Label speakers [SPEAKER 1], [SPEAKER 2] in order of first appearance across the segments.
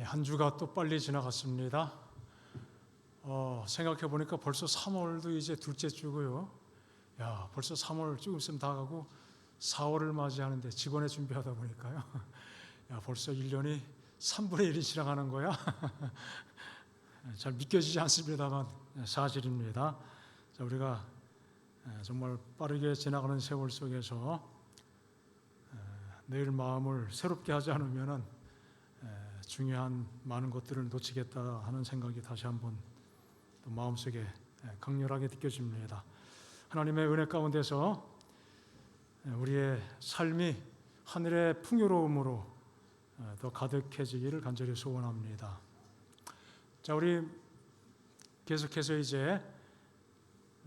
[SPEAKER 1] 한 주가 또 빨리 지나갔습니다. 생각해 보니까 벌써 3월도 이제 둘째 주고요. 벌써 3월 조금 있으면 다 가고 4월을 맞이하는데 직원의 준비하다 보니까요. 벌써 1년이 3분의 1이 지나가는 거야. 잘 믿겨지지 않습니다만 사실입니다. 자, 우리가 정말 빠르게 지나가는 세월 속에서 내일 마음을 새롭게 하지 않으면은 중요한 많은 것들을 놓치겠다 하는 생각이 다시 한번 또 마음속에 강렬하게 느껴집니다. 하나님의 은혜 가운데서 우리의 삶이 하늘의 풍요로움으로 더 가득해지기를 간절히 소원합니다. 자, 우리 계속해서 이제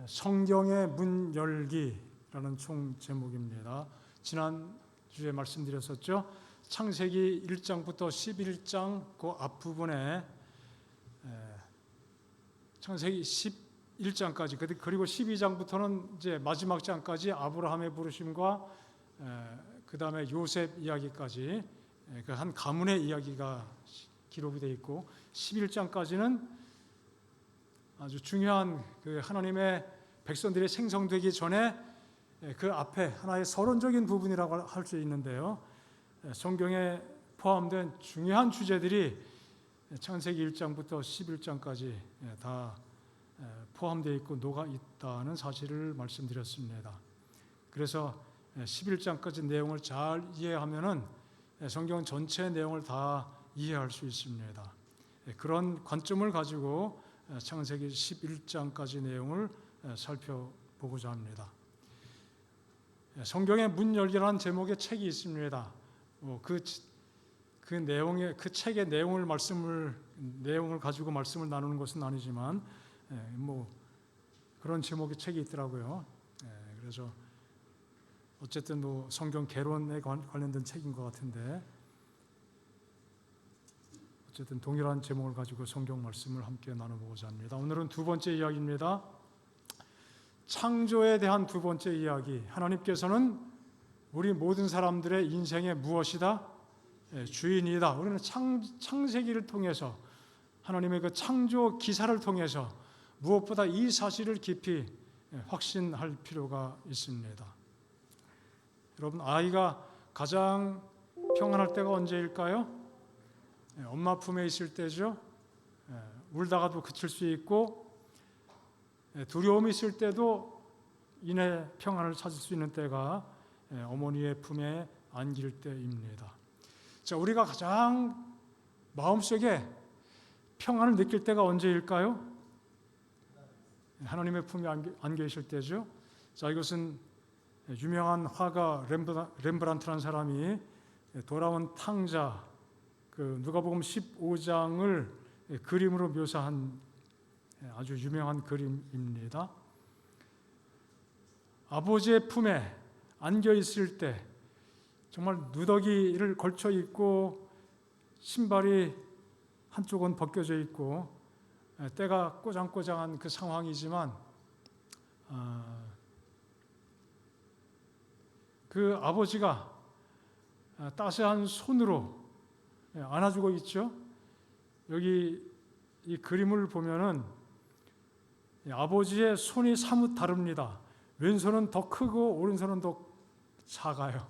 [SPEAKER 1] 성경의 문 열기라는 총 제목입니다. 지난 주에 말씀드렸었죠. 창세기 1장부터 11장 그 앞부분에 창세기 11장까지 그리고 12장부터는 이제 마지막 장까지 아브라함의 부르심과 그 다음에 요셉 이야기까지 그 한 가문의 이야기가 기록이 되어 있고 11장까지는 아주 중요한 그 하나님의 백성들이 생성되기 전에 그 앞에 하나의 서론적인 부분이라고 할 수 있는데요. 성경에 포함된 중요한 주제들이 창세기 1장부터 11장까지 다 포함되어 있고 녹아 있다는 사실을 말씀드렸습니다. 그래서 11장까지 내용을 잘 이해하면은 성경 전체 내용을 다 이해할 수 있습니다. 그런 관점을 가지고 창세기 11장까지 내용을 살펴보고자 합니다. 성경의 문 열기라는 제목의 책이 있습니다. 그 내용의 그 책의 내용을 가지고 말씀을 나누는 것은 아니지만 그런 제목의 책이 있더라고요. 그래서 어쨌든 성경 개론에 관련된 책인 것 같은데 어쨌든 동일한 제목을 가지고 성경 말씀을 함께 나눠보고자 합니다. 오늘은 두 번째 이야기입니다. 창조에 대한 두 번째 이야기. 하나님께서는 우리 모든 사람들의 인생의 무엇이다? 주인이다. 우리는 창세기를 통해서 하나님의 그 창조 기사를 통해서 무엇보다 이 사실을 깊이 확신할 필요가 있습니다. 여러분, 아이가 가장 평안할 때가 언제일까요? 엄마 품에 있을 때죠. 울다가도 그칠 수 있고 두려움이 있을 때도 이내 평안을 찾을 수 있는 때가 어머니의 품에 안길 때입니다. 자, 우리가 가장 마음속에 평안을 느낄 때가 언제일까요? 하나님의 품에 안겨 있을 때죠. 자, 이것은 유명한 화가 렘브란트라는 사람이 돌아온 탕자 누가복음 15장을 그림으로 묘사한 아주 유명한 그림입니다. 아버지의 품에 안겨 있을 때 정말 누더기를 걸쳐 입고 신발이 한쪽은 벗겨져 있고 때가 꼬장꼬장한 그 상황이지만 그 아버지가 따스한 손으로 안아주고 있죠. 여기 이 그림을 보면은 아버지의 손이 사뭇 다릅니다. 왼손은 더 크고 오른손은 더 작아요.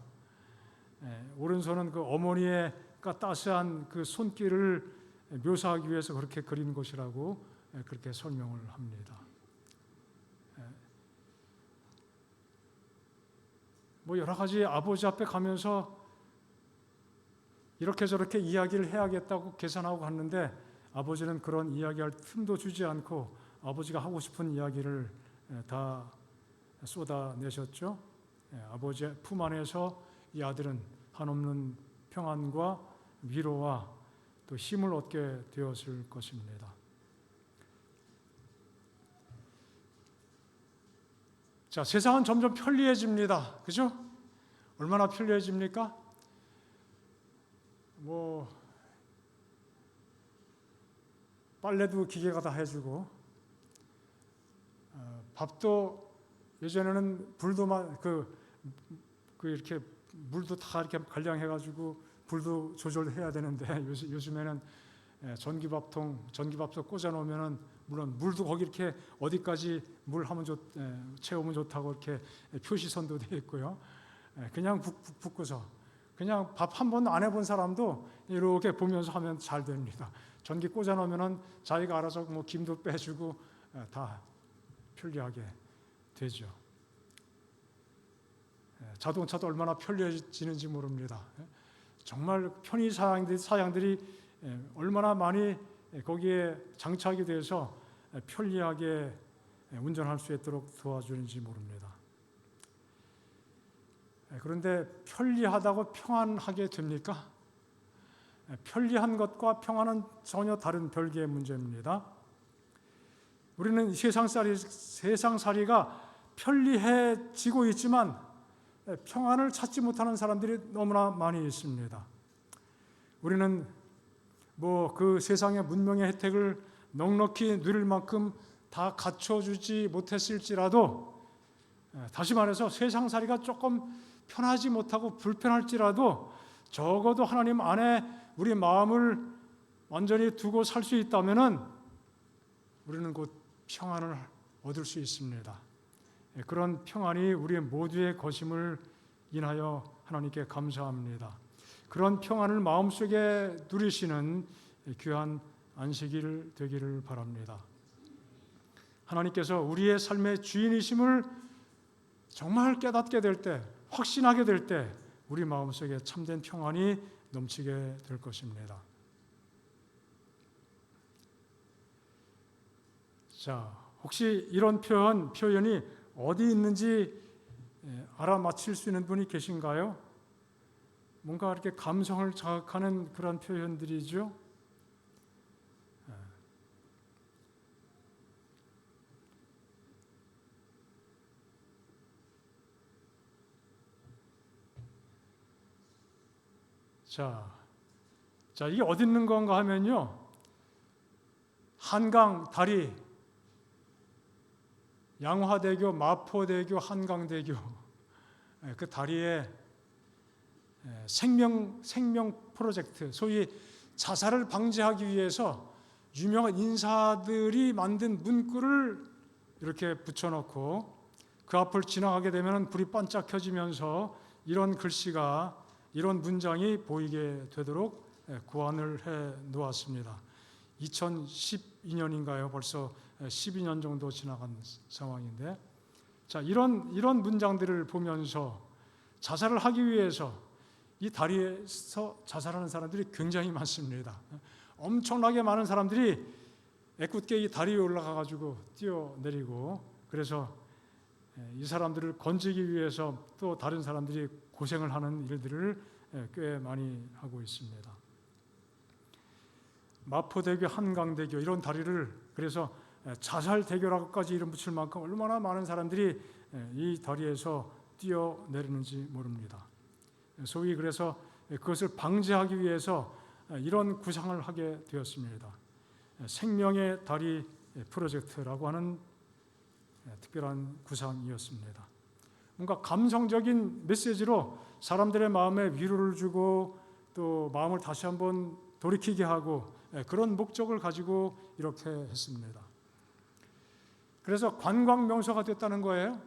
[SPEAKER 1] 오른손은 그 어머니의 따스한 그 손길을 묘사하기 위해서 그렇게 그린 것이라고 그렇게 설명을 합니다. 여러 가지 아버지 앞에 가면서 이렇게 저렇게 이야기를 해야겠다고 계산하고 갔는데 아버지는 그런 이야기할 틈도 주지 않고 아버지가 하고 싶은 이야기를 다 쏟아내셨죠. 아버지의 품 안에서 이 아들은 한없는 평안과 위로와 또 힘을 얻게 되었을 것입니다. 자, 세상은 점점 편리해집니다. 그죠? 얼마나 편리해집니까? 빨래도 기계가 다 해주고 밥도 예전에는 불도 이렇게 물도 다 이렇게 관량해가지고 불도 조절해야 되는데 요즘에는 전기밥솥 꽂아 놓으면은 물론 물도 거기 이렇게 어디까지 물 하면 채우면 좋다고 이렇게 표시선도 되어 있고요. 그냥 붓고서 그냥 밥 한 번도 안 해본 사람도 이렇게 보면서 하면 잘 됩니다. 전기 꽂아 놓으면은 자기가 알아서 뭐 김도 빼주고 다 편리하게 되죠. 자동차도 얼마나 편리해지는지 모릅니다. 정말 편의 사양들이 얼마나 많이 거기에 장착이 돼서 편리하게 운전할 수 있도록 도와주는지 모릅니다. 그런데 편리하다고 평안하게 됩니까? 편리한 것과 평안은 전혀 다른 별개의 문제입니다. 우리는 세상살이가 편리해지고 있지만 평안을 찾지 못하는 사람들이 너무나 많이 있습니다. 우리는 뭐 그 세상의 문명의 혜택을 넉넉히 누릴 만큼 다 갖춰주지 못했을지라도, 다시 말해서 세상살이가 조금 편하지 못하고 불편할지라도 적어도 하나님 안에 우리 마음을 완전히 두고 살 수 있다면은 우리는 곧 평안을 얻을 수 있습니다. 그런 평안이 우리 모두의 것임을 인하여 하나님께 감사합니다. 그런 평안을 마음속에 누리시는 귀한 안식일 되기를 바랍니다. 하나님께서 우리의 삶의 주인이심을 정말 깨닫게 될 때, 확신하게 될 때 우리 마음속에 참된 평안이 넘치게 될 것입니다. 자, 혹시 이런 표현이 어디 있는지 알아맞힐 수 있는 분이 계신가요? 뭔가 이렇게 감성을 자극하는 그런 표현들이죠. 자, 이게 어디 있는 건가 하면요, 한강 다리, 양화대교, 마포대교, 한강대교, 그 다리에 생명 프로젝트, 소위 자살을 방지하기 위해서 유명한 인사들이 만든 문구를 이렇게 붙여놓고 그 앞을 지나가게 되면 불이 반짝 켜지면서 이런 글씨가, 이런 문장이 보이게 되도록 고안을 해 놓았습니다. 2012년인가요? 벌써 12년 정도 지나간 상황인데, 자, 이런 문장들을 보면서 자살을 하기 위해서 이 다리에서 자살하는 사람들이 굉장히 많습니다. 엄청나게 많은 사람들이 애꿎게 이 다리에 올라가 가지고 뛰어내리고, 그래서 이 사람들을 건지기 위해서 또 다른 사람들이 고생을 하는 일들을 꽤 많이 하고 있습니다. 마포대교, 한강대교 이런 다리를 그래서 자살대교라고까지 이름 붙일 만큼 얼마나 많은 사람들이 이 다리에서 뛰어내리는지 모릅니다. 소위 그래서 그것을 방지하기 위해서 이런 구상을 하게 되었습니다. 생명의 다리 프로젝트라고 하는 특별한 구상이었습니다. 뭔가 감성적인 메시지로 사람들의 마음에 위로를 주고 또 마음을 다시 한번 돌이키게 하고 그런 목적을 가지고 이렇게 했습니다. 그래서 관광 명소가 됐다는 거예요.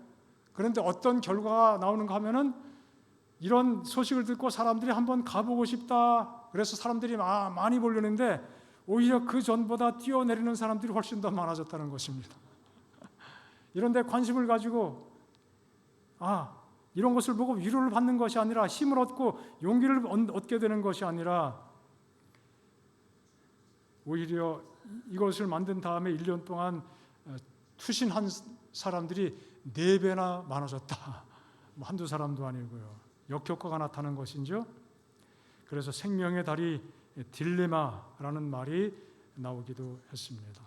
[SPEAKER 1] 그런데 어떤 결과가 나오는가 하면은 이런 소식을 듣고 사람들이 한번 가보고 싶다, 그래서 사람들이 많이 몰리는데 오히려 그 전보다 뛰어내리는 사람들이 훨씬 더 많아졌다는 것입니다. 이런 데 관심을 가지고 이런 것을 보고 위로를 받는 것이 아니라 힘을 얻고 용기를 얻게 되는 것이 아니라 오히려 이것을 만든 다음에 1년 동안 투신한 사람들이 4배나 많아졌다. 한두 사람도 아니고요. 역효과가 나타난 것인죠. 그래서 생명의 다리 딜레마라는 말이 나오기도 했습니다.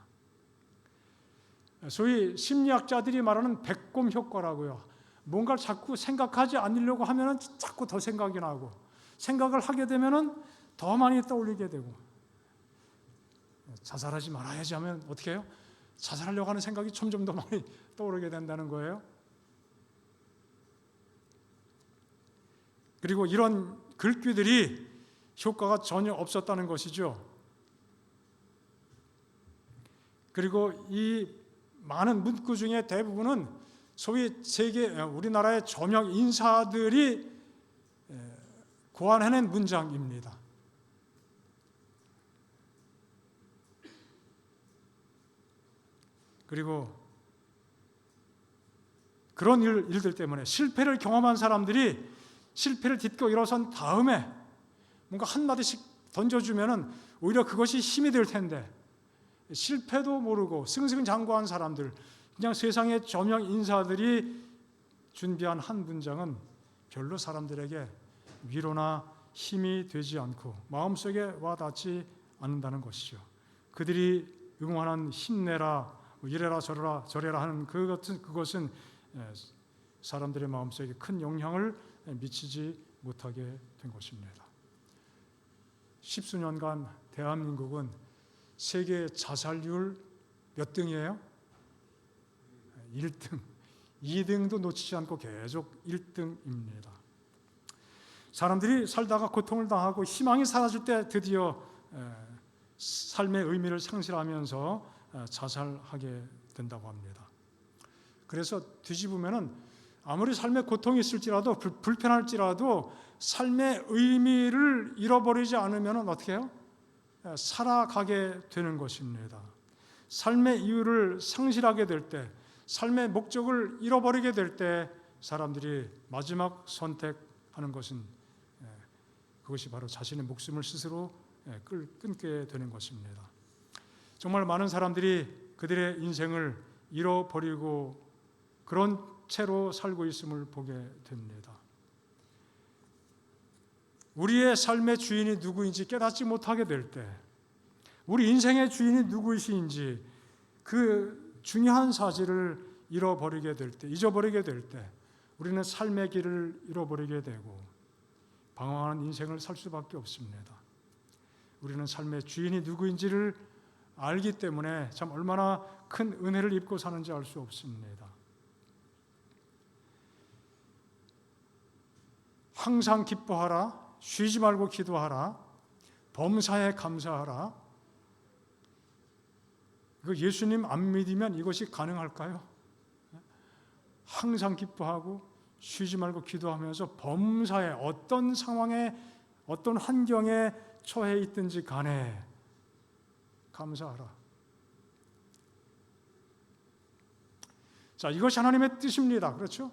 [SPEAKER 1] 소위 심리학자들이 말하는 배꼽 효과라고요. 뭔가를 자꾸 생각하지 않으려고 하면 자꾸 더 생각이 나고, 생각을 하게 되면 더 많이 떠올리게 되고, 자살하지 말아야지 하면 어떻게 해요? 자살하려고 하는 생각이 점점 더 많이 떠오르게 된다는 거예요. 그리고 이런 글귀들이 효과가 전혀 없었다는 것이죠. 그리고 이 많은 문구 중에 대부분은 소위 우리나라의 저명 인사들이 고안해낸 문장입니다. 그리고 그런 일들 때문에 실패를 경험한 사람들이 실패를 딛고 일어선 다음에 뭔가 한마디씩 던져주면은 오히려 그것이 힘이 될 텐데, 실패도 모르고 승승장구한 사람들, 그냥 세상의 저명 인사들이 준비한 한 문장은 별로 사람들에게 위로나 힘이 되지 않고 마음속에 와닿지 않는다는 것이죠. 그들이 응원하는 힘내라, 이래라 저래라 하는 그것은 사람들의 마음속에 큰 영향을 미치지 못하게 된 것입니다. 십수년간 대한민국은 세계 자살률 몇 등이에요? 1등. 2등도 놓치지 않고 계속 1등입니다. 사람들이 살다가 고통을 당하고 희망이 사라질 때 드디어 삶의 의미를 상실하면서 자살하게 된다고 합니다. 그래서 뒤집으면은 아무리 삶에 고통이 있을지라도 불편할지라도 삶의 의미를 잃어버리지 않으면 어떻게 해요? 살아가게 되는 것입니다. 삶의 이유를 상실하게 될 때, 삶의 목적을 잃어버리게 될 때 사람들이 마지막 선택하는 것은 그것이 바로 자신의 목숨을 스스로 끊게 되는 것입니다. 정말 많은 사람들이 그들의 인생을 잃어버리고 그런 채로 살고 있음을 보게 됩니다. 우리의 삶의 주인이 누구인지 깨닫지 못하게 될 때, 우리 인생의 주인이 누구이신지 그 중요한 사실을 잃어버리게 될 때, 잊어버리게 될 때 우리는 삶의 길을 잃어버리게 되고 방황하는 인생을 살 수밖에 없습니다. 우리는 삶의 주인이 누구인지를 알기 때문에 참 얼마나 큰 은혜를 입고 사는지 알 수 없습니다. 항상 기뻐하라, 쉬지 말고 기도하라, 범사에 감사하라. 이거 예수님 안 믿으면 이것이 가능할까요? 항상 기뻐하고 쉬지 말고 기도하면서 범사에 어떤 상황에 어떤 환경에 처해 있든지 간에 감사하라. 자, 이것이 하나님의 뜻입니다. 그렇죠?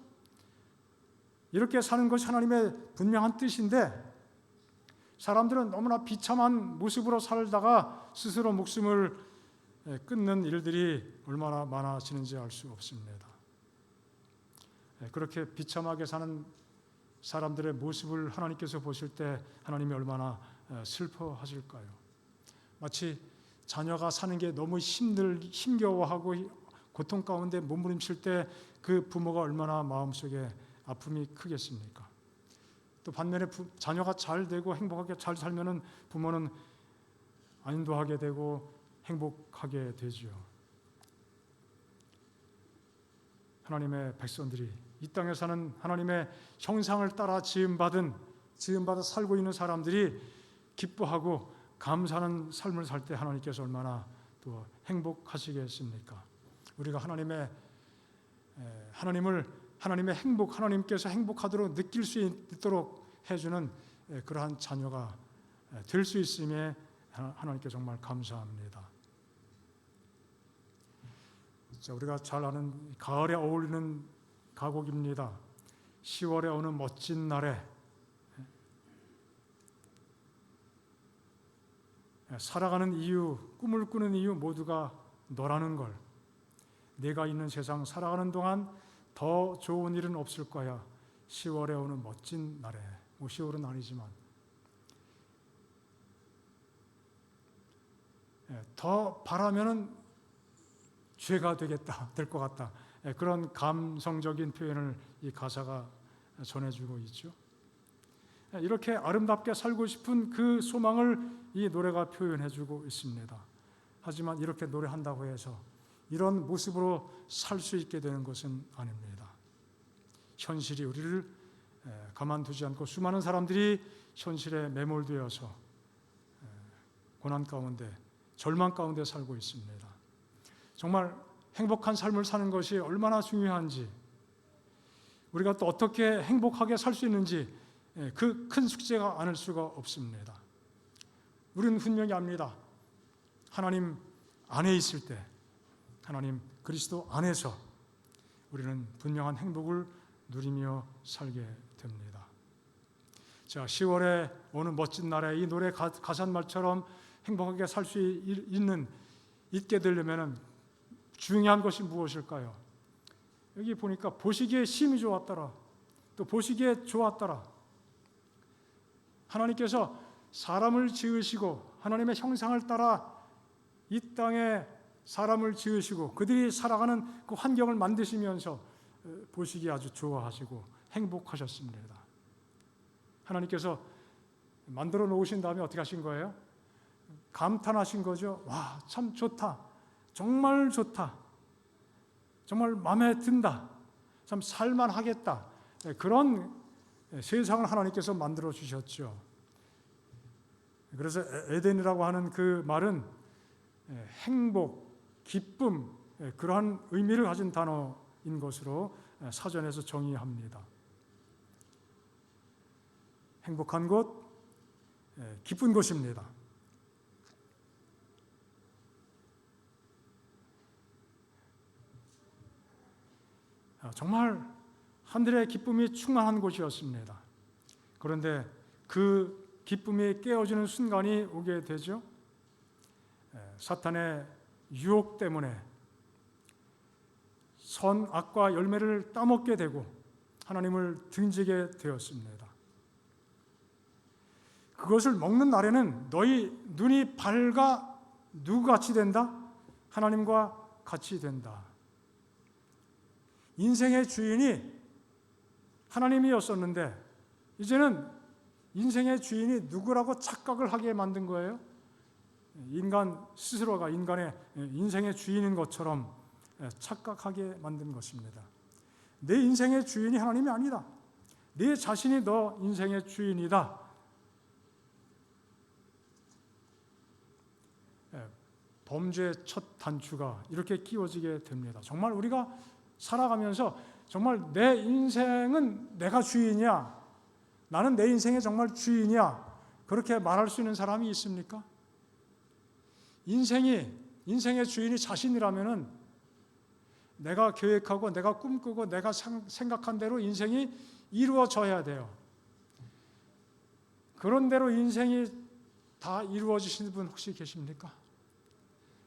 [SPEAKER 1] 이렇게 사는 것이 하나님의 분명한 뜻인데 사람들은 너무나 비참한 모습으로 살다가 스스로 목숨을 끊는 일들이 얼마나 많아지는지 알 수 없습니다. 그렇게 비참하게 사는 사람들의 모습을 하나님께서 보실 때 하나님이 얼마나 슬퍼하실까요? 마치 자녀가 사는 게 너무 힘겨워하고 고통 가운데 몸부림칠 때 그 부모가 얼마나 마음속에 아픔이 크겠습니까? 또 반면에 자녀가 잘 되고 행복하게 잘 살면은 부모는 안도하게 되고 행복하게 되지요. 하나님의 백성들이 이 땅에 사는 하나님의 형상을 따라 지음받아 살고 있는 사람들이 기뻐하고 감사하는 삶을 살 때 하나님께서 얼마나 또 행복하시겠습니까? 우리가 하나님의 행복, 하나님께서 행복하도록 느낄 수 있도록 해주는 그러한 자녀가 될 수 있음에 하나님께 정말 감사합니다. 자, 우리가 잘 아는 가을에 어울리는 가곡입니다. 10월의 어느 멋진 날에 살아가는 이유, 꿈을 꾸는 이유 모두가 너라는 걸, 내가 있는 세상 살아가는 동안 더 좋은 일은 없을 거야. 10월에 어느 멋진 날에, 10월은 아니지만 더 바라면은 죄가 될 것 같다. 그런 감성적인 표현을 이 가사가 전해주고 있죠. 이렇게 아름답게 살고 싶은 그 소망을 이 노래가 표현해주고 있습니다. 하지만 이렇게 노래한다고 해서 이런 모습으로 살 수 있게 되는 것은 아닙니다. 현실이 우리를 가만두지 않고 수많은 사람들이 현실에 매몰되어서 고난 가운데, 절망 가운데 살고 있습니다. 정말 행복한 삶을 사는 것이 얼마나 중요한지, 우리가 또 어떻게 행복하게 살 수 있는지 그 큰 숙제가 아닐 수가 없습니다. 우리는 분명히 압니다. 하나님 안에 있을 때, 하나님 그리스도 안에서 우리는 분명한 행복을 누리며 살게 됩니다. 자, 10월에 어느 멋진 날에 이 노래 가사말처럼 행복하게 살 수 있게 되려면 중요한 것이 무엇일까요? 여기 보니까 보시기에 심히 좋았더라, 또 보시기에 좋았더라. 하나님께서 사람을 지으시고 하나님의 형상을 따라 이 땅에 사람을 지으시고 그들이 살아가는 그 환경을 만드시면서 보시기에 아주 좋아하시고 행복하셨습니다. 하나님께서 만들어 놓으신 다음에 어떻게 하신 거예요? 감탄하신 거죠. 와, 참 좋다. 정말 좋다. 정말 마음에 든다. 참 살만하겠다. 그런 세상을 하나님께서 만들어 주셨죠. 그래서 에덴이라고 하는 그 말은 행복, 기쁨, 그러한 의미를 가진 단어인 것으로 사전에서 정의합니다. 행복한 곳, 기쁜 곳입니다. 정말 하늘의 기쁨이 충만한 곳이었습니다. 그런데 그 기쁨이 깨어지는 순간이 오게 되죠. 사탄의 유혹 때문에 선악과 열매를 따먹게 되고 하나님을 등지게 되었습니다. 그것을 먹는 날에는 너희 눈이 밝아 누구같이 된다? 하나님과 같이 된다. 인생의 주인이 하나님이었었는데 이제는 인생의 주인이 누구라고 착각을 하게 만든 거예요. 인간 스스로가 인간의 인생의 주인인 것처럼 착각하게 만든 것입니다. 내 인생의 주인이 하나님이 아니다. 내 자신이 너 인생의 주인이다. 범죄의 첫 단추가 이렇게 끼워지게 됩니다. 정말 우리가 살아가면서 정말 내 인생은 내가 주인이야, 나는 내 인생의 정말 주인이야, 그렇게 말할 수 있는 사람이 있습니까? 인생의 주인이 자신이라면은 내가 계획하고 내가 꿈꾸고 내가 생각한 대로 인생이 이루어져야 돼요. 그런 대로 인생이 다 이루어지시는 분 혹시 계십니까?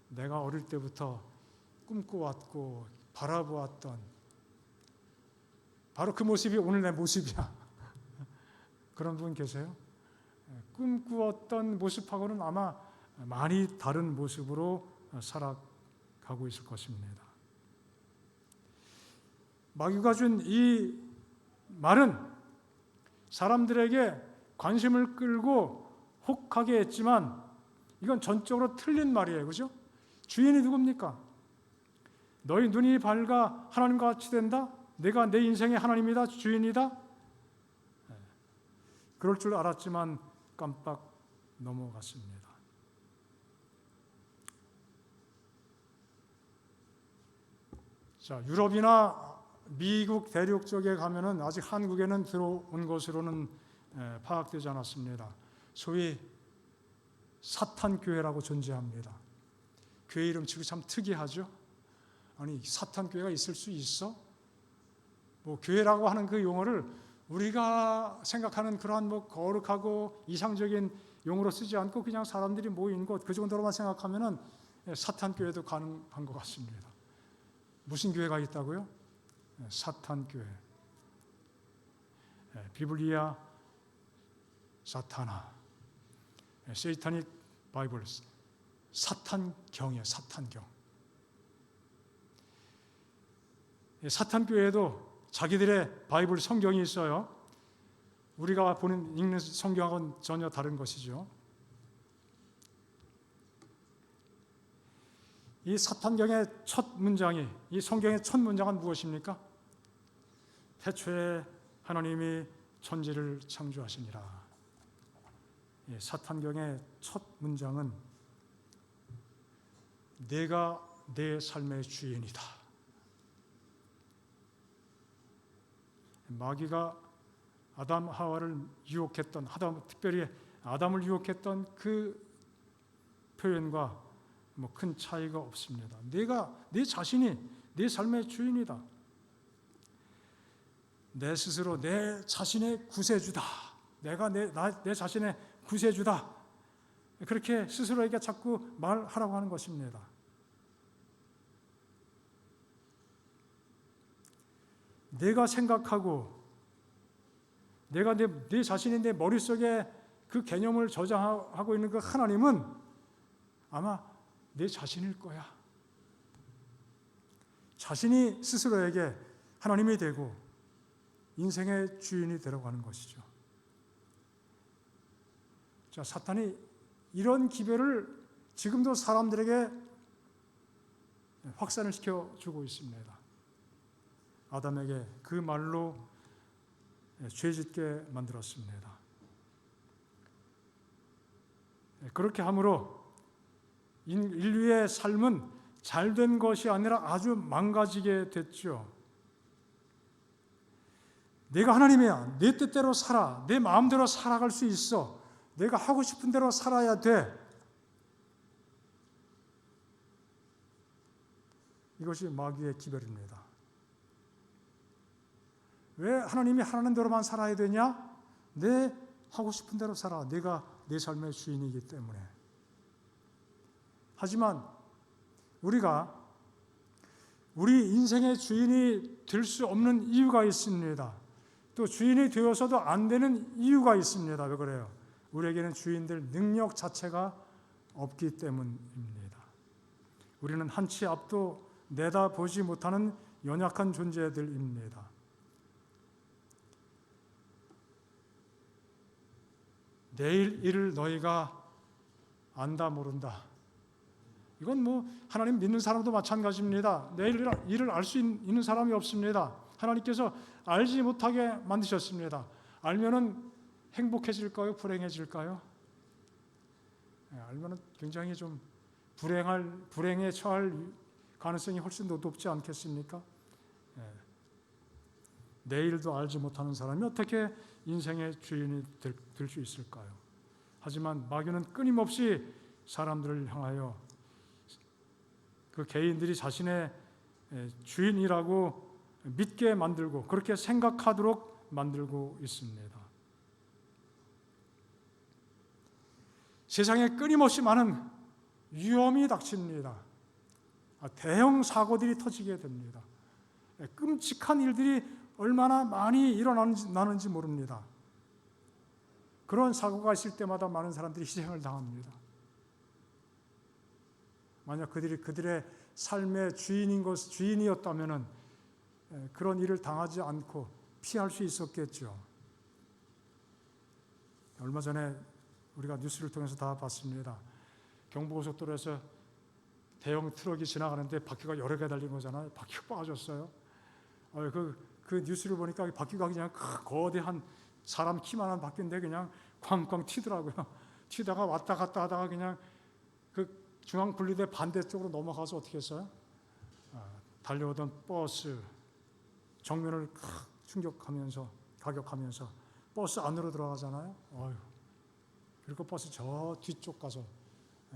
[SPEAKER 1] 내가 어릴 때부터 꿈꿔왔고 바라보았던 바로 그 모습이 오늘 내 모습이야. 그런 분 계세요? 꿈꾸었던 모습하고는 아마 많이 다른 모습으로 살아가고 있을 것입니다. 마귀가 준 이 말은 사람들에게 관심을 끌고 혹하게 했지만 이건 전적으로 틀린 말이에요. 그죠? 주인이 누굽니까? 너희 눈이 밝아 하나님과 같이 된다? 내가 내 인생의 하나님이다, 주인이다? 그럴 줄 알았지만 깜빡 넘어갔습니다. 자, 유럽이나 미국 대륙 쪽에 가면은 아직 한국에는 들어온 것으로는 파악되지 않았습니다. 소위 사탄교회라고 존재합니다. 교회 이름 지금 참 특이하죠? 아니, 사탄교회가 있을 수 있어? 뭐 교회라고 하는 그 용어를 우리가 생각하는 그러한 뭐 거룩하고 이상적인 용어로 쓰지 않고 그냥 사람들이 모인 곳, 그 정도로만 생각하면은 사탄교회도 가능한 것 같습니다. 무슨 교회가 있다고요? 사탄교회. 비블리아 사타나, 세이타닉 바이블, 사탄경이에요. 사탄경. 사탄교회도 자기들의 바이블 성경이 있어요. 우리가 읽는 성경하고는 전혀 다른 것이죠. 이 사탄경의 첫 문장이, 이 성경의 첫 문장은 무엇입니까? 태초에 하나님이 천지를 창조하시니라. 사탄경의 첫 문장은 내가 내 삶의 주인이다. 마귀가 아담 하와를 유혹했던, 특별히 아담을 유혹했던 그 표현과 큰 차이가 없습니다. 내 자신이 내 삶의 주인이다. 내 스스로 내 자신의 구세주다. 내가 내 자신의 구세주다. 그렇게 스스로에게 자꾸 말하라고 하는 것입니다. 내가 생각하고 내가 내 자신이 내 머릿속에 그 개념을 저장하고 있는 그 하나님은 아마 내 자신일 거야. 자신이 스스로에게 하나님이 되고 인생의 주인이 되려고 하는 것이죠. 자, 사탄이 이런 기별을 지금도 사람들에게 확산을 시켜주고 있습니다. 아담에게 그 말로 죄짓게 만들었습니다. 그렇게 함으로 인류의 삶은 잘된 것이 아니라 아주 망가지게 됐죠. 내가 하나님이야. 내 뜻대로 살아. 내 마음대로 살아갈 수 있어. 내가 하고 싶은 대로 살아야 돼. 이것이 마귀의 기별입니다. 왜 하나님이 하라는 대로만 살아야 되냐? 내 하고 싶은 대로 살아. 내가 내 삶의 주인이기 때문에. 하지만 우리가 우리 인생의 주인이 될 수 없는 이유가 있습니다. 또 주인이 되어서도 안 되는 이유가 있습니다. 왜 그래요? 우리에게는 주인 될 능력 자체가 없기 때문입니다. 우리는 한치 앞도 내다보지 못하는 연약한 존재들입니다. 내일 일을 너희가 안다 모른다. 이건 하나님 믿는 사람도 마찬가지입니다. 내일 일을 알 수 있는 사람이 없습니다. 하나님께서 알지 못하게 만드셨습니다. 알면은 행복해질까요? 불행해질까요? 알면은 굉장히 좀 불행에 처할 가능성이 훨씬 더 높지 않겠습니까? 내일도 알지 못하는 사람이 어떻게 인생의 주인이 될 수 있을까요? 하지만 마귀는 끊임없이 사람들을 향하여 그 개인들이 자신의 주인이라고 믿게 만들고 그렇게 생각하도록 만들고 있습니다. 세상에 끊임없이 많은 위험이 닥칩니다. 대형 사고들이 터지게 됩니다. 끔찍한 일들이 얼마나 많이 일어나는지 모릅니다. 그런 사고가 있을 때마다 많은 사람들이 희생을 당합니다. 만약 그들의 삶의 주인이었다면 그런 일을 당하지 않고 피할 수 있었겠죠. 얼마 전에 우리가 뉴스를 통해서 다 봤습니다. 경부고속도로에서 대형 트럭이 지나가는데 바퀴가 여러 개 달린 거잖아요. 바퀴가 빠졌어요. 그 뉴스를 보니까 바퀴가 그냥 거대한 사람 키만한 바퀴인데 그냥 쾅쾅 튀더라고요. 튀다가 왔다 갔다 하다가 그냥 그 중앙분리대 반대쪽으로 넘어가서 어떻게 했어요? 달려오던 버스 정면을 가격하면서 버스 안으로 들어가잖아요. 그리고 버스 저 뒤쪽 가서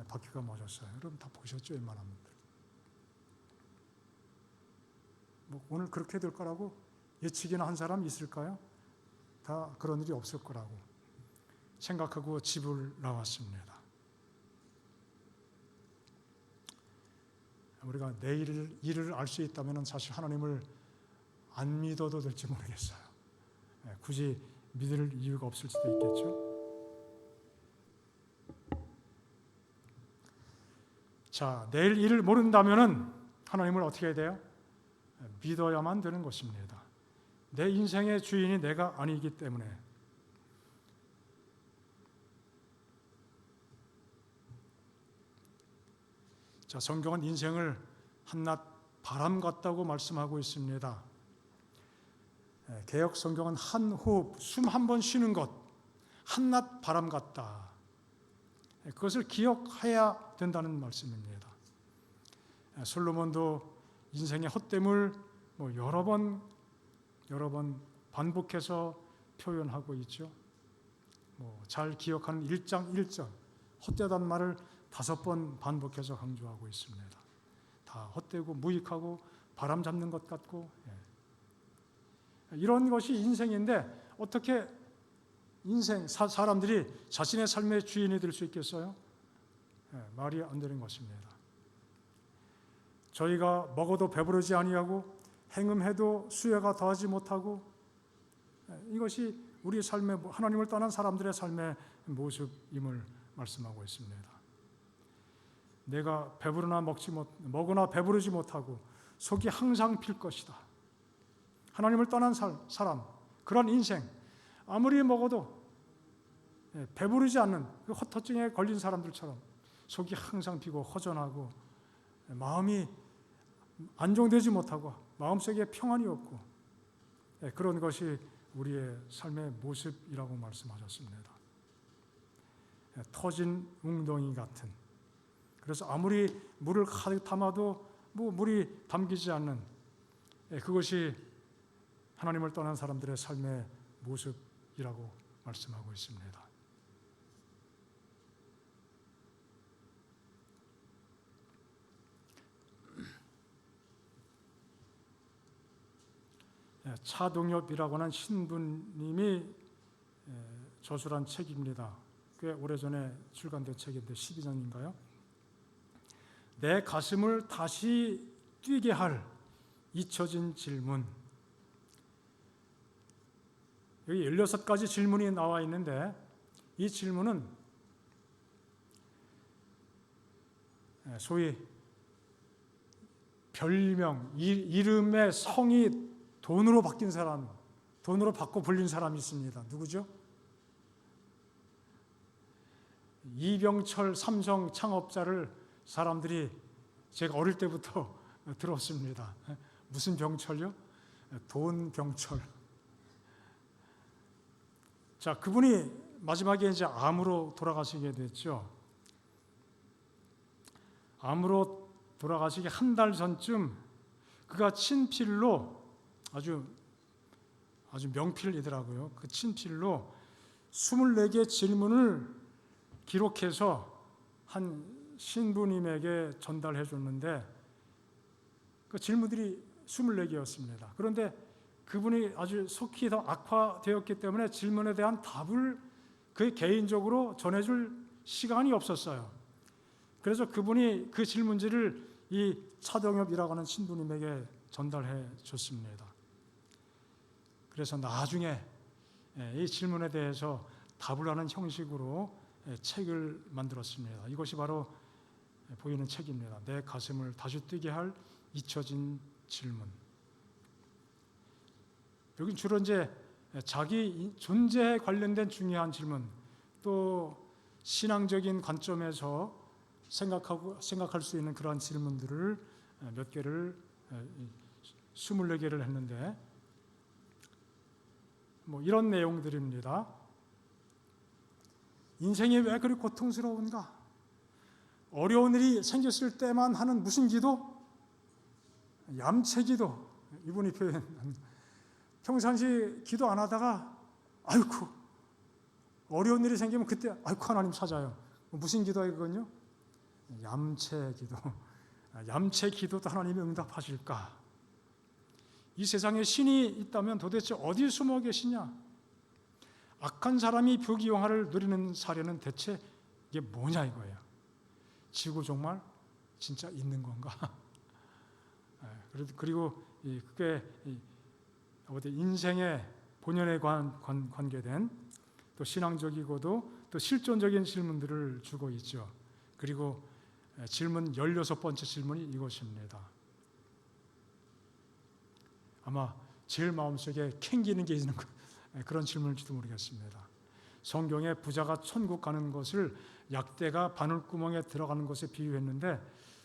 [SPEAKER 1] 바퀴가 맞았어요. 여러분 다 보셨죠? 웬만한 분들. 오늘 그렇게 될 거라고 예측이나 한 사람 있을까요? 다 그런 일이 없을 거라고 생각하고 집을 나왔습니다. 우리가 내일 일을 알 수 있다면 사실 하나님을 안 믿어도 될지 모르겠어요. 굳이 믿을 이유가 없을 수도 있겠죠. 자, 내일 일을 모른다면 하나님을 어떻게 해야 돼요? 믿어야만 되는 것입니다. 내 인생의 주인이 내가 아니기 때문에. 자, 성경은 인생을 한낱 바람 같다고 말씀하고 있습니다. 개역 성경은 한 호흡, 숨 한 번 쉬는 것, 한낱 바람 같다. 그것을 기억해야 된다는 말씀입니다. 솔로몬도 인생의 헛됨을 여러 번 반복해서 표현하고 있죠. 잘 기억하는 1장 1절 헛되다는 말을 5번 반복해서 강조하고 있습니다. 다 헛되고 무익하고 바람 잡는 것 같고, 이런 것이 인생인데 어떻게 사람들이 자신의 삶의 주인이 될 수 있겠어요? 말이 안 되는 것입니다. 저희가 먹어도 배부르지 아니하고 행음해도 수혜가 더하지 못하고, 이것이 우리 삶의, 하나님을 떠난 사람들의 삶의 모습임을 말씀하고 있습니다. 내가 먹으나 배부르지 못하고 속이 항상 빌 것이다. 하나님을 떠난 사람, 그런 인생, 아무리 먹어도 배부르지 않는 그 헛헛증에 걸린 사람들처럼 속이 항상 비고 허전하고 마음이 안정되지 못하고 마음속에 평안이 없고, 그런 것이 우리의 삶의 모습이라고 말씀하셨습니다. 터진 웅덩이 같은, 그래서 아무리 물을 가득 담아도 물이 담기지 않는, 그것이 하나님을 떠난 사람들의 삶의 모습이라고 말씀하고 있습니다. 차동엽이라고 하는 신부님이 저술한 책입니다. 꽤 오래전에 출간된 책인데 12년인가요? 내 가슴을 다시 뛰게 할 잊혀진 질문. 여기 16가지 질문이 나와 있는데, 이 질문은 소위 별명, 이름의 성이 돈으로 바뀐 사람, 돈으로 바꿔 불린 사람이 있습니다. 누구죠? 이병철 삼성 창업자를 사람들이, 제가 어릴 때부터 들었습니다. 무슨 병철요? 돈병철. 자, 그분이 마지막에 이제 암으로 돌아가시게 됐죠. 암으로 돌아가시기 한 달 전쯤 그가 친필로, 아주 명필이더라고요. 그 친필로 24개 질문을 기록해서 한 신부님에게 전달해 줬는데, 그 질문들이 24개였습니다. 그런데 그분이 아주 속히 더 악화되었기 때문에 질문에 대한 답을 그 개인적으로 전해줄 시간이 없었어요. 그래서 그분이 그 질문지를 이 차동엽이라고 하는 신부님에게 전달해 줬습니다. 그래서 나중에 이 질문에 대해서 답을 하는 형식으로 책을 만들었습니다. 이것이 바로 보이는 책입니다. 내 가슴을 다시 뛰게 할 잊혀진 질문. 여기 주로 이제 자기 존재에 관련된 중요한 질문, 또 신앙적인 관점에서 생각할 수 있는 그러한 질문들을 몇 개를 24개를 했는데, 이런 내용들입니다. 인생이 왜 그리 고통스러운가? 어려운 일이 생겼을 때만 하는 무슨 기도? 얌체 기도. 이분이 표현한, 평상시 기도 안 하다가 아이고 어려운 일이 생기면 그때 아이고 하나님 찾아요. 무슨 기도예요 그건요? 얌체 기도. 얌체 기도도 하나님이 응답하실까? 이 세상에 신이 있다면 도대체 어디 숨어 계시냐? 악한 사람이 부귀영화를 누리는 사례는 대체 이게 뭐냐 이거예요. 지구 정말 진짜 있는 건가? 그리고 그게 인생의 본연에 관계된 또 신앙적이고도 또 실존적인 질문들을 주고 있죠. 그리고 질문 16번째 질문이 이것입니다. 아마 제일 마음속에 캥기는 게 있는 그런 질문일지도 모르겠습니다. 성경에 부자가 천국 가는 것을 약대가 바늘구멍에 들어가는 것에 비유했는데,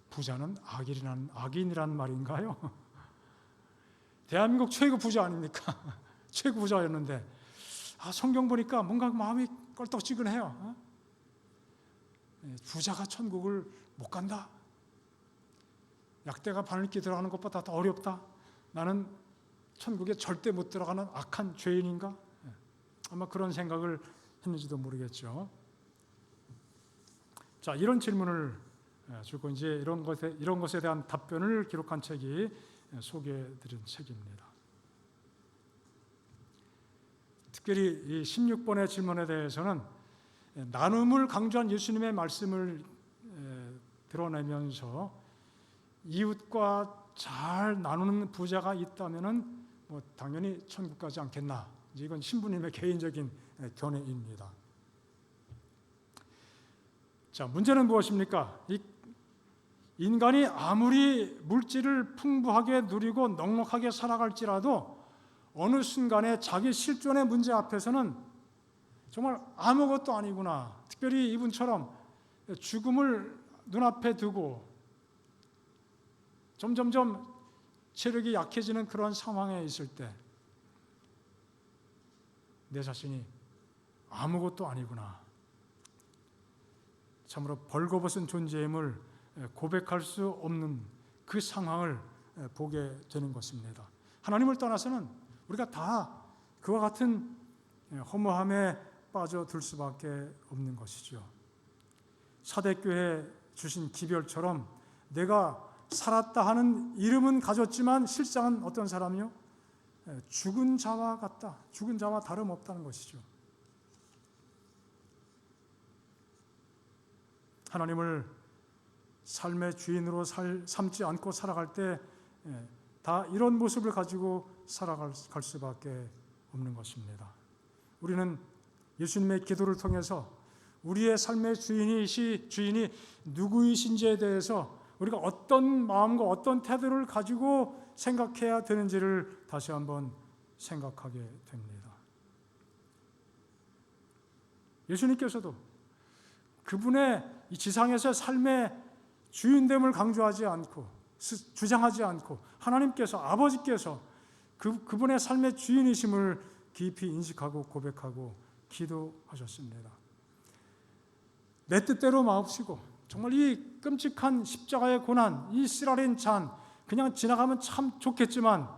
[SPEAKER 1] 부자는 악인이란 말인가요? 대한민국 최고 부자 아닙니까? 최고 부자였는데, 성경 보니까 뭔가 마음이 껄떡지근해요. 부자가 천국을 못 간다? 약대가 바늘기 들어가는 것보다 더 어렵다. 나는 천국에 절대 못 들어가는 악한 죄인인가? 아마 그런 생각을 했는지도 모르겠죠. 자, 이런 질문을 주고 이제 이런 것에 대한 답변을 기록한 책이 소개해드린 책입니다. 특별히 이 16번의 질문에 대해서는 나눔을 강조한 예수님의 말씀을 드러내면서 이웃과 잘 나누는 부자가 있다면은 뭐 당연히 천국 가지 않겠나. 이건 신부님의 개인적인 견해입니다. 자, 문제는 무엇입니까? 인간이 아무리 물질을 풍부하게 누리고 넉넉하게 살아갈지라도 어느 순간에 자기 실존의 문제 앞에서는 정말 아무것도 아니구나. 특별히 이분처럼 죽음을 눈앞에 두고 점점점 체력이 약해지는 그런 상황에 있을 때 내 자신이 아무것도 아니구나. 참으로 벌거벗은 존재임을 고백할 수 없는 그 상황을 보게 되는 것입니다. 하나님을 떠나서는 우리가 다 그와 같은 허무함에 빠져들 수밖에 없는 것이죠. 사대교회 주신 기별처럼 내가 살았다 하는 이름은 가졌지만 실상은 어떤 사람이요? 죽은 자와 같다. 죽은 자와 다름없다는 것이죠. 하나님을 삶의 주인으로 삼지 않고 살아갈 때 다 이런 모습을 가지고 살아갈 수밖에 없는 것입니다. 우리는 예수님의 기도를 통해서 우리의 삶의 주인이 누구이신지에 대해서 우리가 어떤 마음과 어떤 태도를 가지고 생각해야 되는지를 다시 한번 생각하게 됩니다. 예수님께서도 그분의 이 지상에서 삶의 주인됨을 강조하지 않고 주장하지 않고 하나님께서 아버지께서 그분의 삶의 주인이심을 깊이 인식하고 고백하고 기도하셨습니다. 내 뜻대로 마옵시고 정말 이 끔찍한 십자가의 고난, 이 쓰라린 잔 그냥 지나가면 참 좋겠지만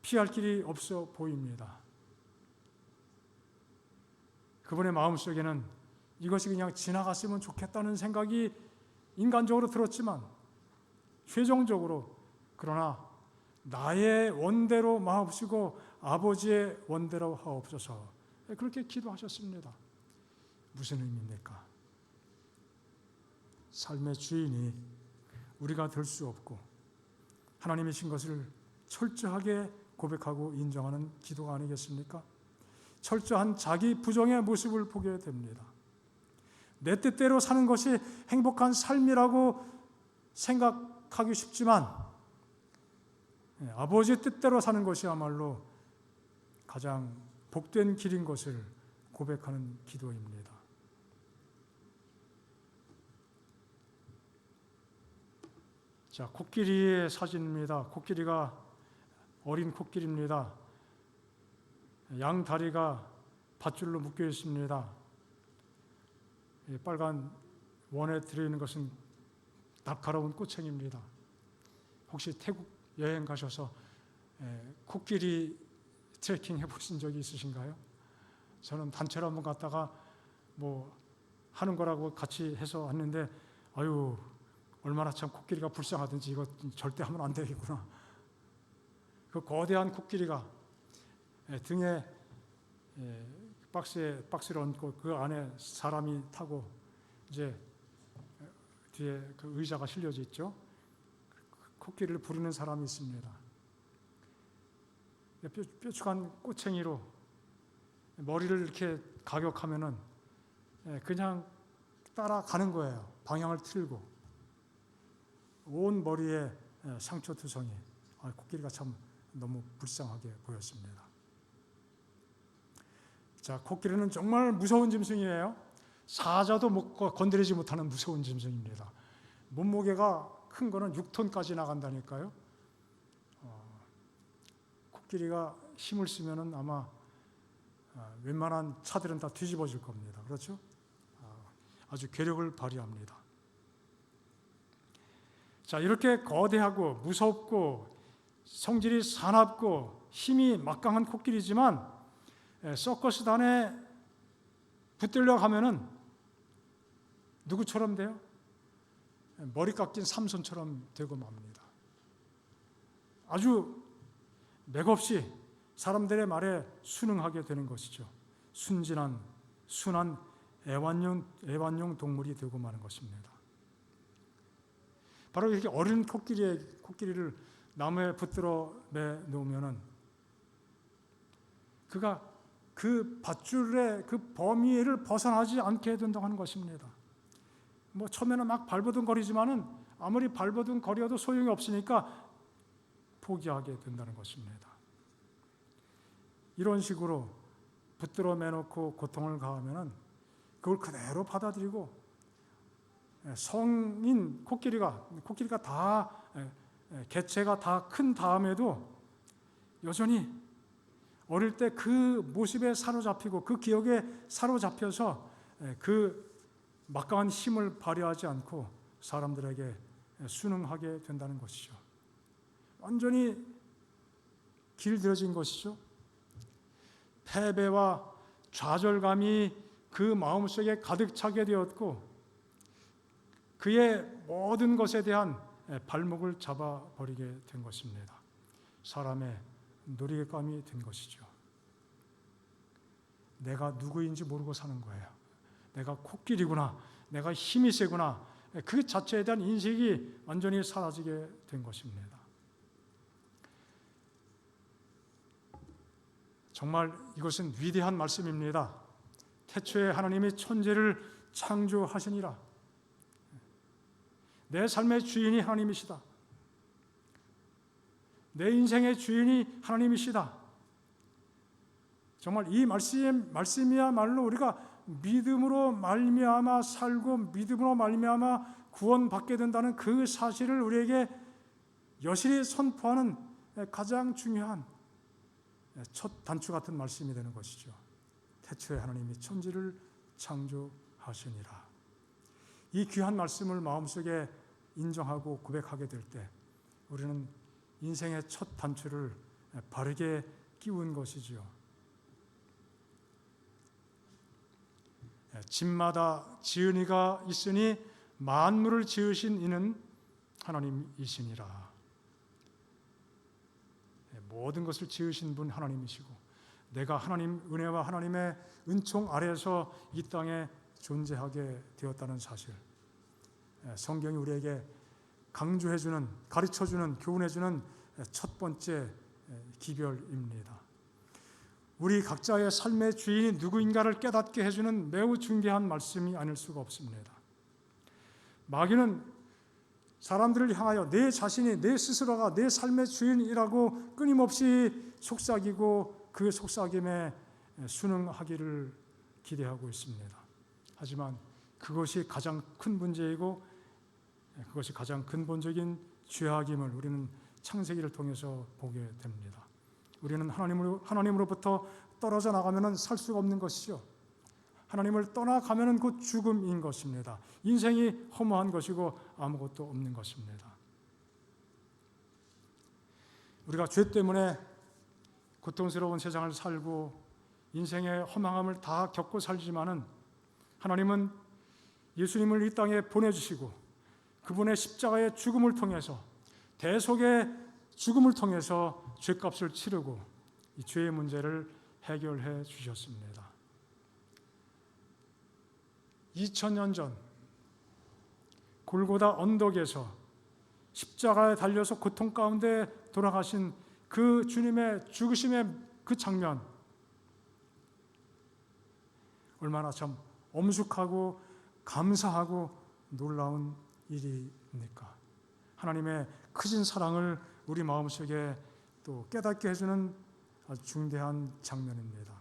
[SPEAKER 1] 피할 길이 없어 보입니다. 그분의 마음속에는 이것이 그냥 지나갔으면 좋겠다는 생각이 인간적으로 들었지만 최종적으로 그러나 나의 원대로 마옵시고 아버지의 원대로 하옵소서 그렇게 기도하셨습니다. 무슨 의미입니까? 삶의 주인이 우리가 될 수 없고 하나님이신 것을 철저하게 고백하고 인정하는 기도가 아니겠습니까? 철저한 자기 부정의 모습을 보게 됩니다. 내 뜻대로 사는 것이 행복한 삶이라고 생각하기 쉽지만 아버지의 뜻대로 사는 것이야말로 가장 복된 길인 것을 고백하는 기도입니다. 자, 코끼리의 사진입니다. 코끼리가 어린 코끼리입니다. 양 다리가 밧줄로 묶여 있습니다. 빨간 원에 들어있는 것은 날카로운 꼬챙입니다. 혹시 태국 여행 가셔서 코끼리 트레킹 해보신 적이 있으신가요? 저는 단체로 한번 갔다가 뭐 하는 거라고 같이 해서 왔는데 아유 얼마나 참 코끼리가 불쌍하든지 이거 절대 하면 안 되겠구나. 그 거대한 코끼리가 등에 박스를 얹고 그 안에 사람이 타고 이제 뒤에 그 의자가 실려져 있죠. 코끼리를 부르는 사람이 있습니다. 뾰족한 꼬챙이로 머리를 이렇게 가격하면은 그냥 따라가는 거예요. 방향을 틀고 온 머리에 상처투성이. 코끼리가 참 너무 불쌍하게 보였습니다. 자, 코끼리는 정말 무서운 짐승이에요. 사자도 건드리지 못하는 무서운 짐승입니다. 몸무게가 큰 거는 6톤까지 나간다니까요. 코끼리가 힘을 쓰면은 아마 웬만한 차들은 다 뒤집어질 겁니다. 그렇죠? 아주 괴력을 발휘합니다. 자, 이렇게 거대하고 무섭고 성질이 사납고 힘이 막강한 코끼리지만 서커스단에 붙들려 가면은 누구처럼 돼요? 머리 깎인 삼손처럼 되고 맙니다. 아주 맥없이 사람들의 말에 순응하게 되는 것이죠. 순진한, 순한 애완용 동물이 되고 마는 것입니다. 바로 이렇게 어린 코끼리를 나무에 붙들어 매 놓으면은 그가 그 밧줄의 그 범위를 벗어나지 않게 된다고 하는 것입니다. 뭐 처음에는 막 발버둥거리지만은 아무리 발버둥거려도 소용이 없으니까 포기하게 된다는 것입니다. 이런 식으로 붙들어 매놓고 고통을 가하면은 그걸 그대로 받아들이고 성인 코끼리가 다 개체가 다 큰 다음에도 여전히 어릴 때 그 모습에 사로잡히고 그 기억에 사로잡혀서 그 막강한 힘을 발휘하지 않고 사람들에게 순응하게 된다는 것이죠. 완전히 길들여진 것이죠. 패배와 좌절감이 그 마음속에 가득 차게 되었고 그의 모든 것에 대한 발목을 잡아버리게 된 것입니다. 사람의 놀이감이 된 것이죠. 내가 누구인지 모르고 사는 거예요. 내가 코끼리구나, 내가 힘이 세구나, 그 자체에 대한 인식이 완전히 사라지게 된 것입니다. 정말 이것은 위대한 말씀입니다. 태초에 하나님이 천지를 창조하시니라. 내 삶의 주인이 하나님이시다. 내 인생의 주인이 하나님이시다. 정말 이 말씀이야말로 우리가 믿음으로 말미암아 살고 믿음으로 말미암아 구원받게 된다는 그 사실을 우리에게 여실히 선포하는 가장 중요한 첫 단추 같은 말씀이 되는 것이죠. 태초에 하나님이 천지를 창조하시니라. 이 귀한 말씀을 마음속에 인정하고 고백하게 될 때 우리는 인생의 첫 단추를 바르게 끼운 것이지요. 집마다 지은 이가 있으니 만물을 지으신 이는 하나님이시니라. 모든 것을 지으신 분 하나님이시고 내가 하나님 은혜와 하나님의 은총 아래에서 이 땅에 존재하게 되었다는 사실, 성경이 우리에게 강조해주는, 가르쳐주는, 교훈해주는 첫 번째 기별입니다. 우리 각자의 삶의 주인이 누구인가를 깨닫게 해주는 매우 중대한 말씀이 아닐 수가 없습니다. 마귀는 사람들을 향하여 내 자신이, 내 스스로가 내 삶의 주인이라고 끊임없이 속삭이고 그 속삭임에 순응하기를 기대하고 있습니다. 하지만 그것이 가장 큰 문제이고 그것이 가장 근본적인 죄악임을 우리는 창세기를 통해서 보게 됩니다. 우리는 하나님으로부터 떨어져 나가면 살 수가 없는 것이죠. 하나님을 떠나가면 곧 죽음인 것입니다. 인생이 허무한 것이고 아무것도 없는 것입니다. 우리가 죄 때문에 고통스러운 세상을 살고 인생의 허망함을 다 겪고 살지만은 하나님은 예수님을 이 땅에 보내주시고 그분의 십자가의 죽음을 통해서, 대속의 죽음을 통해서 죄값을 치르고 이 죄의 문제를 해결해 주셨습니다. 2000년 전 골고다 언덕에서 십자가에 달려서 고통 가운데 돌아가신 그 주님의 죽으심의 그 장면, 얼마나 참 엄숙하고 감사하고 놀라운 일입니까? 하나님의 크신 사랑을 우리 마음속에 또 깨닫게 해주는 아주 중대한 장면입니다.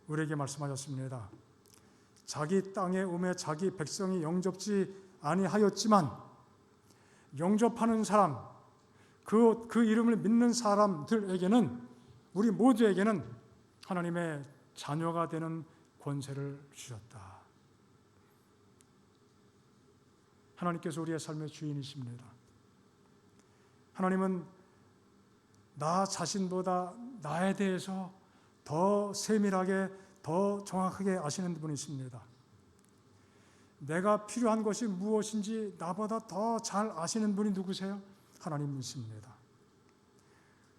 [SPEAKER 1] 우리에게 말씀하셨습니다. 자기 땅에 오매 자기 백성이 영접지 아니하였지만 영접하는 사람, 그 이름을 믿는 사람들에게는, 우리 모두에게는 하나님의 자녀가 되는 권세를 주셨다. 하나님께서 우리의 삶의 주인이십니다. 하나님은 나 자신보다 나에 대해서 더 세밀하게, 더 정확하게 아시는 분이십니다. 내가 필요한 것이 무엇인지 나보다 더 잘 아시는 분이 누구세요? 하나님이십니다.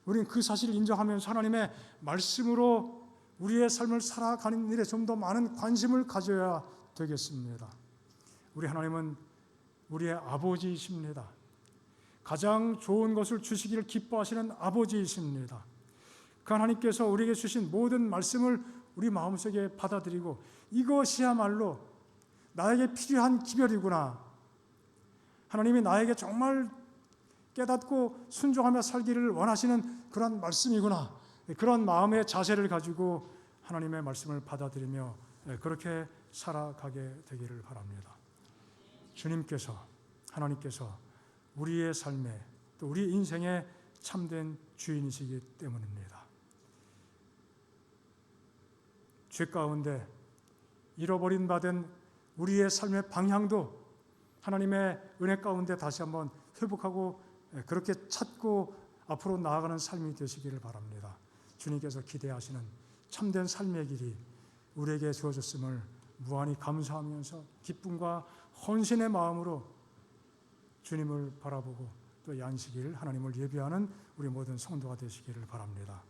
[SPEAKER 1] 우리는 그 사실을 인정하면서 하나님의 말씀으로 우리의 삶을 살아가는 일에 좀 더 많은 관심을 가져야 되겠습니다. 우리 하나님은 우리의 아버지이십니다. 가장 좋은 것을 주시기를 기뻐하시는 아버지이십니다. 그 하나님께서 우리에게 주신 모든 말씀을 우리 마음속에 받아들이고 이것이야말로 나에게 필요한 기별이구나. 하나님이 나에게 정말 깨닫고 순종하며 살기를 원하시는 그런 말씀이구나. 그런 마음의 자세를 가지고 하나님의 말씀을 받아들이며 그렇게 살아가게 되기를 바랍니다. 주님께서, 하나님께서 우리의 삶에 또 우리 인생의 참된 주인이시기 때문입니다. 죄 가운데 잃어버린 바 된 우리의 삶의 방향도 하나님의 은혜 가운데 다시 한번 회복하고 그렇게 찾고 앞으로 나아가는 삶이 되시기를 바랍니다. 주님께서 기대하시는 참된 삶의 길이 우리에게 주어졌음을 무한히 감사하면서 기쁨과 헌신의 마음으로 주님을 바라보고 또 이 안식일 하나님을 예배하는 우리 모든 성도가 되시기를 바랍니다.